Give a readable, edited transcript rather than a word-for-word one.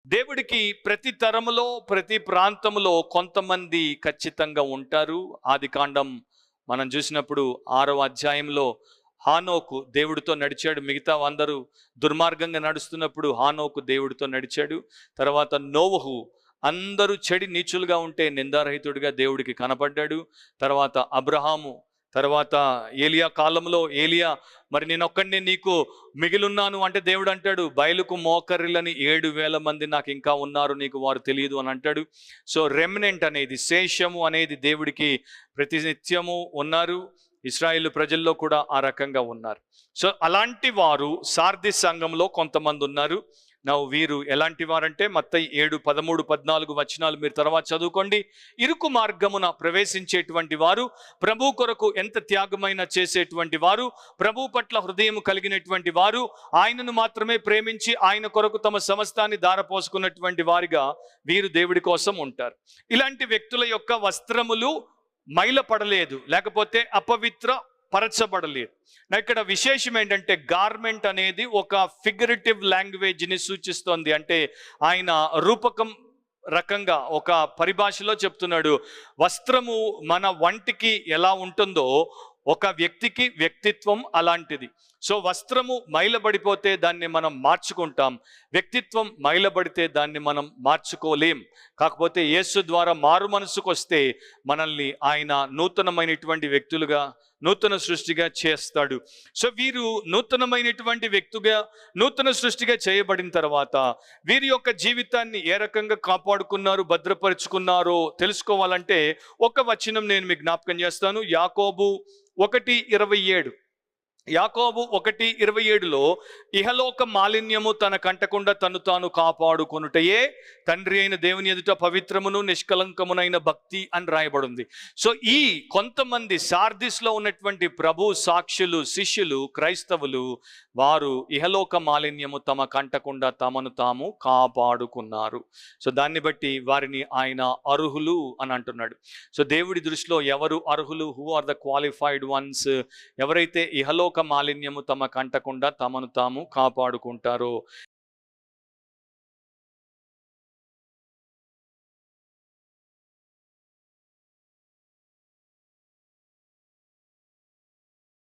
దేవుడికి ప్రతి తరములో ప్రతి ప్రాంతంలో కొంతమంది ఖచ్చితంగా ఉంటారు. ఆదికాండం మనం చూసినప్పుడు 6వ అధ్యాయంలో హానోకు దేవుడితో నడిచాడు. మిగతా అందరూ దుర్మార్గంగా నడుస్తున్నప్పుడు హానోకు దేవుడితో నడిచాడు. తర్వాత నోవహు అందరూ చెడి నీచులుగా ఉంటే నిందారహితుడిగా దేవుడికి కనపడ్డాడు. తర్వాత అబ్రహాము, తర్వాత ఏలియా కాలంలో ఏలియా, మరి నేనొక్కడిని నీకు మిగిలిన్నాను అంటే దేవుడు అంటాడు, బయలుకు మోకరిల్లని 7,000 మంది నాకు ఇంకా ఉన్నారు, నీకు వారు తెలియదు అని అంటాడు. సో రెమినెంట్ అనేది, శేషము అనేది దేవుడికి ప్రతినిత్యము ఉన్నారు. ఇశ్రాయేలు ప్రజల్లో కూడా ఆ రకంగా ఉన్నారు. సో అలాంటి వారు సార్దిస్ సంఘంలో కొంతమంది ఉన్నారు. వీరు ఎలాంటి వారంటే మత్తయి 7:13-14 మీరు తర్వాత చదువుకోండి. ఇరుకు మార్గమున ప్రవేశించేటువంటి వారు, ప్రభు కొరకు ఎంత త్యాగమైన చేసేటువంటి వారు, ప్రభు పట్ల హృదయం కలిగినటువంటి వారు, ఆయనను మాత్రమే ప్రేమించి ఆయన కొరకు తమ సమస్తాన్ని ధారపోసుకున్నటువంటి వారిగా వీరు దేవుడి కోసం ఉంటారు. ఇలాంటి వ్యక్తుల యొక్క వస్త్రములు మైలపడలేదు, లేకపోతే అపవిత్ర పరచబడలేదు. ఇక్కడ విశేషం ఏంటంటే, గార్మెంట్ అనేది ఒక ఫిగరేటివ్ లాంగ్వేజ్ని సూచిస్తోంది. అంటే ఆయన రూపకం రకంగా ఒక పరిభాషలో చెప్తున్నాడు. వస్త్రము మన వంటికి ఎలా ఉంటుందో ఒక వ్యక్తికి వ్యక్తిత్వం అలాంటిది. సో వస్త్రము మైలబడిపోతే దాన్ని మనం మార్చుకుంటాం, వ్యక్తిత్వం మైలబడితే దాన్ని మనం మార్చుకోలేం. కాకపోతే యేసు ద్వారా మారు మనసుకు వస్తే మనల్ని ఆయన నూతనమైనటువంటి వ్యక్తులుగా, నూతన సృష్టిగా చేస్తాడు. సో వీరు నూతనమైనటువంటి వ్యక్తిగా, నూతన సృష్టిగా చేయబడిన తర్వాత వీరి యొక్క జీవితాన్ని ఏ రకంగా కాపాడుకున్నారు, భద్రపరుచుకున్నారో తెలుసుకోవాలంటే ఒక వచనం నేను మీకు జ్ఞాపకం చేస్తాను. యాకోబు 1:27. యాకోబు 1:27లో ఇహలోక మాలిన్యము తన కంటకుండా తను తాను కాపాడుకొనుటయే తండ్రి అయిన దేవుని ఎదుట పవిత్రమును నిష్కలంకమునైన భక్తి అని రాయబడింది. సో ఈ కొంతమంది సార్దిస్లో ఉన్నటువంటి ప్రభు సాక్షులు, శిష్యులు, క్రైస్తవులు, వారు ఇహలోక మాలిన్యము తమ కంటకుండా తమను తాము కాపాడుకున్నారు. సో దాన్ని బట్టి వారిని ఆయన అర్హులు అని అంటున్నాడు. సో దేవుడి దృష్టిలో ఎవరు అర్హులు? Who are the qualified ones? ఎవరైతే ఇహలోక మాలిన్యము తమ కంటకుండా తమను తాము కాపాడుకుంటారో.